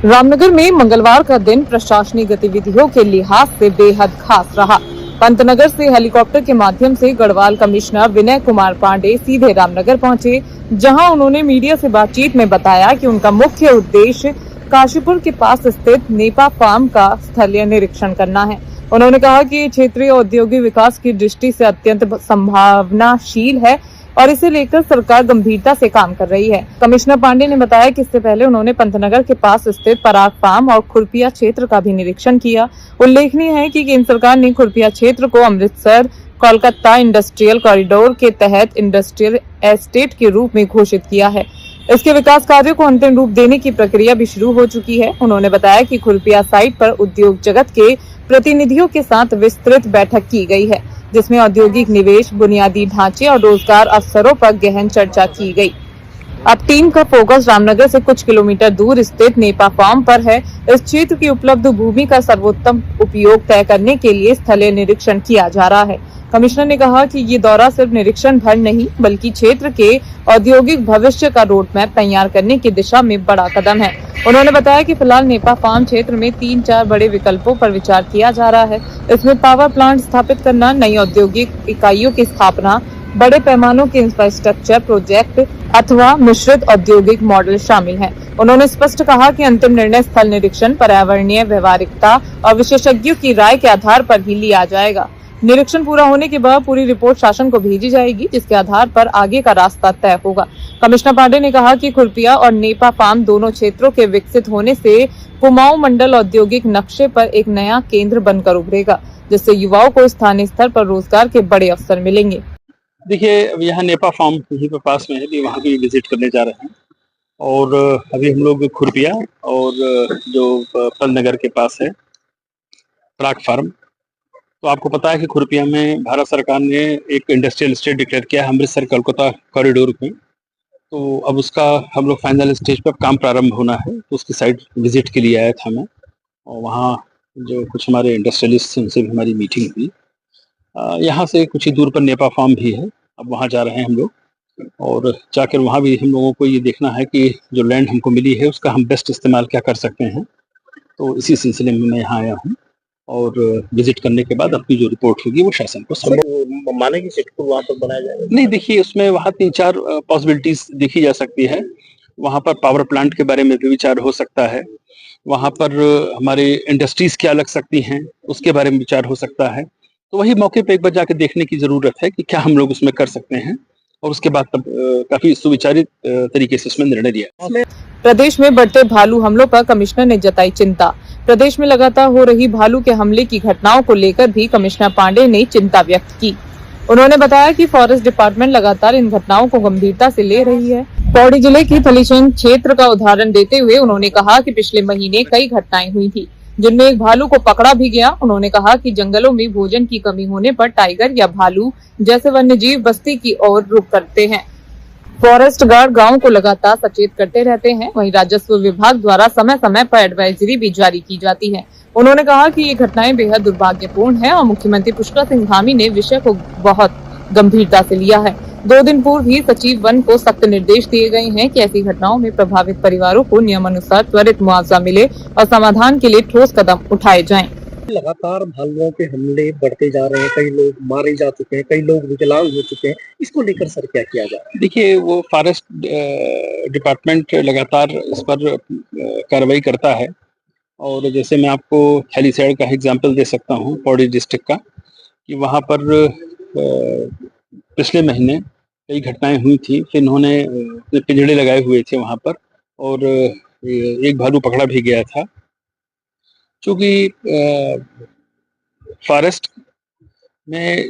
रामनगर में मंगलवार का दिन प्रशासनिक गतिविधियों के लिहाज से बेहद खास रहा। पंतनगर से हेलीकॉप्टर के माध्यम से गढ़वाल कमिश्नर विनय कुमार पांडे सीधे रामनगर पहुंचे, जहां उन्होंने मीडिया से बातचीत में बताया कि उनका मुख्य उद्देश्य काशीपुर के पास स्थित नेपा फार्म का स्थलीय निरीक्षण करना है। उन्होंने कहा कि क्षेत्रीय औद्योगिक विकास की दृष्टि से अत्यंत संभावनाशील है और इसे लेकर सरकार गंभीरता से काम कर रही है। कमिश्नर पांडे ने बताया कि इससे पहले उन्होंने पंतनगर के पास स्थित पराग फार्म और खुरपिया क्षेत्र का भी निरीक्षण किया। उल्लेखनीय है कि केंद्र सरकार ने खुरपिया क्षेत्र को अमृतसर कोलकाता इंडस्ट्रियल कॉरिडोर के तहत इंडस्ट्रियल एस्टेट के रूप में घोषित किया है। इसके विकास कार्यों को अंतिम रूप देने की प्रक्रिया भी शुरू हो चुकी है। उन्होंने बताया कि खुरपिया साइट पर उद्योग जगत के प्रतिनिधियों के साथ विस्तृत बैठक की गई है, जिसमें औद्योगिक निवेश, बुनियादी ढांचे और रोजगार अवसरों पर गहन चर्चा की गई। अब टीम का फोकस रामनगर से कुछ किलोमीटर दूर स्थित नेपा फार्म पर है। इस क्षेत्र की उपलब्ध भूमि का सर्वोत्तम उपयोग तय करने के लिए स्थलीय निरीक्षण किया जा रहा है। कमिश्नर ने कहा कि ये दौरा सिर्फ निरीक्षण भर नहीं, बल्कि क्षेत्र के औद्योगिक भविष्य का रोड मैप तैयार करने की दिशा में बड़ा कदम है। उन्होंने बताया कि फिलहाल नेपा फार्म क्षेत्र में 3-4 बड़े विकल्पों पर विचार किया जा रहा है। इसमें पावर प्लांट स्थापित करना, नई औद्योगिक इकाइयों की स्थापना, बड़े पैमानों के इंफ्रास्ट्रक्चर प्रोजेक्ट अथवा मिश्रित औद्योगिक मॉडल शामिल हैं। उन्होंने स्पष्ट कहा कि अंतिम निर्णय स्थल निरीक्षण, पर्यावरणीय व्यवहारिकता और विशेषज्ञों की राय के आधार पर ही लिया जाएगा। निरीक्षण पूरा होने के बाद पूरी रिपोर्ट शासन को भेजी जाएगी, जिसके आधार पर आगे का रास्ता तय होगा। कमिश्नर पांडे ने कहा कि खुरपिया और नेपा फार्म दोनों क्षेत्रों के विकसित होने से कुमाऊं मंडल औद्योगिक नक्शे पर एक नया केंद्र बनकर उभरेगा, जिससे युवाओं को स्थानीय स्तर पर रोजगार के बड़े अवसर मिलेंगे। देखिए, यहाँ नेपा फार्म यहीं पर पास में है, अभी वहाँ भी विजिट करने जा रहे हैं। और अभी हम लोग खुरपिया और जो पंतनगर के पास है पराग फार्म, तो आपको पता है कि खुरपिया में भारत सरकार ने एक इंडस्ट्रियल स्टेट डिक्लेयर किया है अमृतसर कोलकाता कॉरिडोर में। तो अब उसका हम लोग फाइनल स्टेज पर काम प्रारंभ होना है, तो उसकी साइट विजिट के लिए आया था मैं, और वहाँ जो कुछ हमारे इंडस्ट्रियलिस्ट उनसे भी हमारी मीटिंग हुई। यहाँ से कुछ ही दूर पर नेपा फार्म भी है, अब वहाँ जा रहे हैं हम लोग, और जाकर वहाँ भी हम लोगों को ये देखना है कि जो लैंड हमको मिली है उसका हम बेस्ट इस्तेमाल क्या कर सकते हैं। तो इसी सिलसिले में मैं यहाँ आया हूँ, और विजिट करने के बाद अपनी जो रिपोर्ट होगी वो शासन को माने की सेट को वहाँ पर बनाया जाएगा? नहीं, देखिए, उसमें वहाँ 3-4 पॉसिबिलिटीज देखी जा सकती है। वहाँ पर पावर प्लांट के बारे में भी विचार हो सकता है, वहाँ पर हमारे इंडस्ट्रीज क्या लग सकती हैं उसके बारे में विचार हो सकता है। तो वही मौके पे एक बार जाके देखने की जरूरत है कि क्या हम लोग उसमें कर सकते हैं, और उसके बाद तब काफी सुविचारित तरीके से उसमें निर्णय लिया। प्रदेश में बढ़ते भालू हमलों पर कमिश्नर ने जताई चिंता। प्रदेश में लगातार हो रही भालू के हमले की घटनाओं को लेकर भी कमिश्नर पांडे ने चिंता व्यक्त की। उन्होंने बताया कि फॉरेस्ट डिपार्टमेंट लगातार इन घटनाओं को गंभीरता से ले रही है। पौड़ी जिले के थलीचंद क्षेत्र का उदाहरण देते हुए उन्होंने कहा कि पिछले महीने कई घटनाएं हुई थी, जिनमें एक भालू को पकड़ा भी गया। उन्होंने कहा कि जंगलों में भोजन की कमी होने पर टाइगर या भालू जैसे वन्यजीव बस्ती की ओर रुख करते हैं। फॉरेस्ट गार्ड गांवों को लगातार सचेत करते रहते हैं। वहीं राजस्व विभाग द्वारा समय समय पर एडवाइजरी भी जारी की जाती है। उन्होंने कहा कि ये घटनाएं बेहद दुर्भाग्यपूर्ण है और मुख्यमंत्री पुष्कर सिंह धामी ने विषय को बहुत गंभीरता से लिया है। 2 दिन पूर्व ही सचिव वन को सख्त निर्देश दिए गए हैं कि ऐसी घटनाओं में प्रभावित परिवारों को नियमानुसार त्वरित मुआवजा मिले और समाधान के लिए ठोस कदम उठाए जाएं। लगातार भालुओं के हमले बढ़ते जा रहे हैं, कई लोग मारे जा चुके हैं, कई लोग विकलांग हो चुके हैं। इसको लेकर सर क्या किया जा रहा है? देखिए, वो फॉरेस्ट डिपार्टमेंट लगातार इस पर कार्रवाई करता है, और जैसे मैं आपको हैलीसैड का एग्जांपल दे सकता हूँ पौड़ी डिस्ट्रिक्ट का, कि वहाँ पर पिछले महीने कई घटनाएं हुई थी। फिर इन्होंने पिंजड़े लगाए हुए थे वहाँ पर, और एक भालू पकड़ा भी गया था। क्योंकि फॉरेस्ट में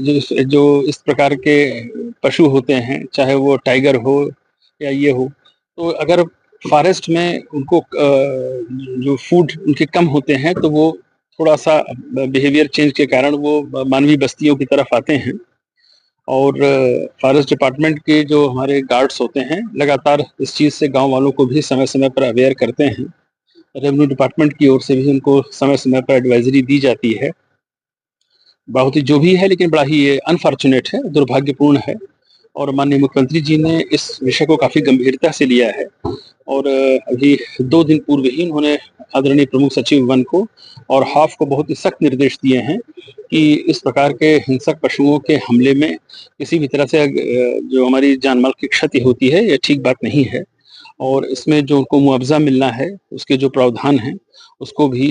जो इस प्रकार के पशु होते हैं, चाहे वो टाइगर हो या ये हो, तो अगर फॉरेस्ट में उनको जो फूड उनके कम होते हैं, तो वो थोड़ा सा बिहेवियर चेंज के कारण वो मानवीय बस्तियों की तरफ आते हैं। और फॉरेस्ट डिपार्टमेंट के जो हमारे गार्ड्स होते हैं लगातार इस चीज़ से गांव वालों को भी समय समय पर अवेयर करते हैं। रेवेन्यू डिपार्टमेंट की ओर से भी उनको समय समय पर एडवाइजरी दी जाती है। बहुत ही जो भी है, लेकिन बड़ा ही ये अनफॉर्चुनेट है, दुर्भाग्यपूर्ण है, और माननीय मुख्यमंत्री जी ने इस विषय को काफ़ी गंभीरता से लिया है। और अभी 2 दिन पूर्व ही उन्होंने आदरणीय प्रमुख सचिव वन को और हाफ को बहुत ही सख्त निर्देश दिए हैं कि इस प्रकार के हिंसक पशुओं के हमले में किसी भी तरह से जो हमारी जान माल की क्षति होती है यह ठीक बात नहीं है और इसमें जो उनको मुआवजा मिलना है उसके जो प्रावधान हैं उसको भी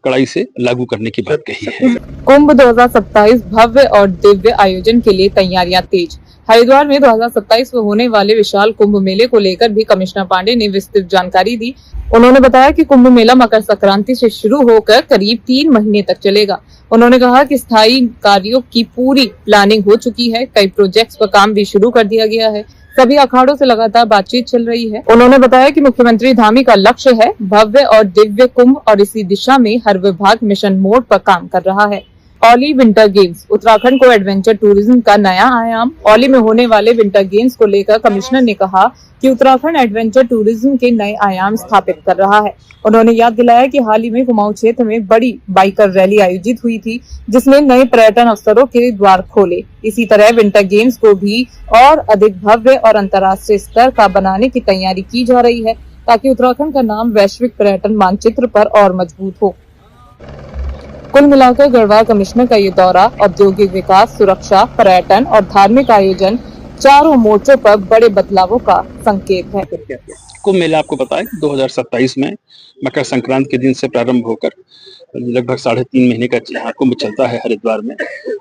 कड़ाई से लागू करने की बात कही है। कुंभ 2027 भव्य और दिव्य आयोजन के लिए तैयारियां तेज। हरिद्वार में 2027 में होने वाले विशाल कुंभ मेले को लेकर भी कमिश्नर पांडे ने विस्तृत जानकारी दी। उन्होंने बताया कि कुंभ मेला मकर संक्रांति से शुरू होकर करीब 3 महीने तक चलेगा। उन्होंने कहा कि स्थायी कार्यों की पूरी प्लानिंग हो चुकी है, कई प्रोजेक्ट्स पर काम भी शुरू कर दिया गया है, सभी अखाड़ों से लगातार बातचीत चल रही है। उन्होंने बताया कि मुख्यमंत्री धामी का लक्ष्य है भव्य और दिव्य कुंभ और इसी दिशा में हर विभाग मिशन मोड पर काम कर रहा है। औली विंटर गेम्स उत्तराखंड को एडवेंचर टूरिज्म का नया आयाम। औली में होने वाले विंटर गेम्स को लेकर कमिश्नर ने कहा कि उत्तराखंड एडवेंचर टूरिज्म के नए आयाम स्थापित कर रहा है। उन्होंने याद दिलाया कि हाल ही में कुमाऊं क्षेत्र में बड़ी बाइकर रैली आयोजित हुई थी जिसने नए पर्यटन अवसरों के द्वार खोले। इसी तरह विंटर गेम्स को भी और अधिक भव्य और अंतर्राष्ट्रीय स्तर का बनाने की तैयारी की जा रही है ताकि उत्तराखंड का नाम वैश्विक पर्यटन मानचित्र पर और मजबूत हो। कुल मिलाकर गढ़वाल कमिश्नर का ये दौरा औद्योगिक विकास, सुरक्षा, पर्यटन और धार्मिक आयोजन चारों मोर्चों पर बड़े बदलावों का संकेत है। कुंभ मेला आपको पता है 2027 में मकर संक्रांति के दिन से प्रारंभ होकर लगभग 3.5 महीने का यहाँ कुंभ चलता है हरिद्वार में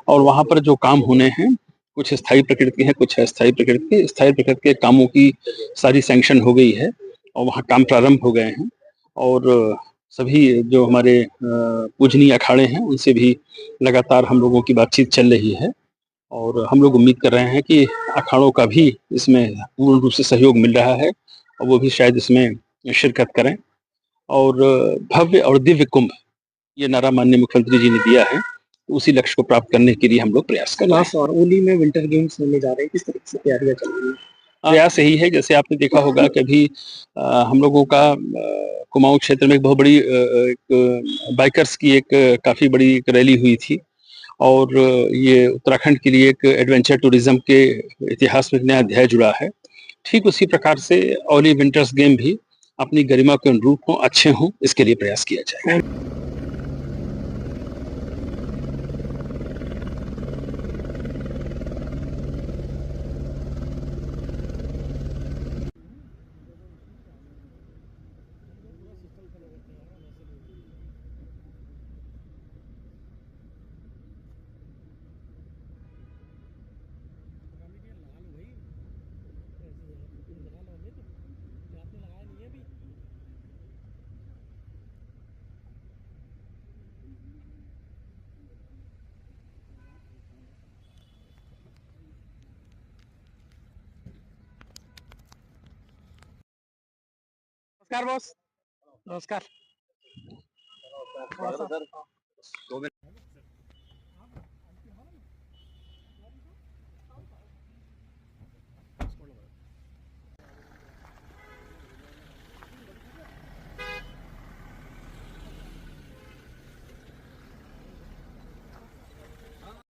और वहाँ पर जो काम होने हैं कुछ स्थायी प्रकृति के हैं, कुछ अस्थायी प्रकृति के। स्थायी प्रकृति के कामों की सारी सैंक्शन हो गई है और वहाँ काम प्रारंभ हो गए हैं और सभी जो हमारे पूजनीय अखाड़े हैं उनसे भी लगातार हम लोगों की बातचीत चल रही है और हम लोग उम्मीद कर रहे हैं कि अखाड़ों का भी इसमें पूर्ण रूप से सहयोग मिल रहा है और वो भी शायद इसमें शिरकत करें और भव्य और दिव्य कुंभ ये नारा माननीय मुख्यमंत्री जी ने दिया है, तो उसी लक्ष्य को प्राप्त करने के लिए हम लोग प्रयास कर रहे हैं। और ओली में विंटर गेम्स होने जा रहे हैं, किस तरीके से तैयारियां चल रही हैं? प्रयास यही है, जैसे आपने देखा होगा कि अभी हम लोगों का कुमाऊं क्षेत्र में एक बहुत बड़ी एक बाइकर्स की एक काफ़ी बड़ी एक रैली हुई थी और ये उत्तराखंड के लिए एक एडवेंचर टूरिज्म के इतिहास में एक नया अध्याय जुड़ा है। ठीक उसी प्रकार से औली विंटर्स गेम भी अपनी गरिमा के अनुरूप हों, अच्छे हों, इसके लिए प्रयास किया जाएगा। नमस्कार बॉस। नमस्कार।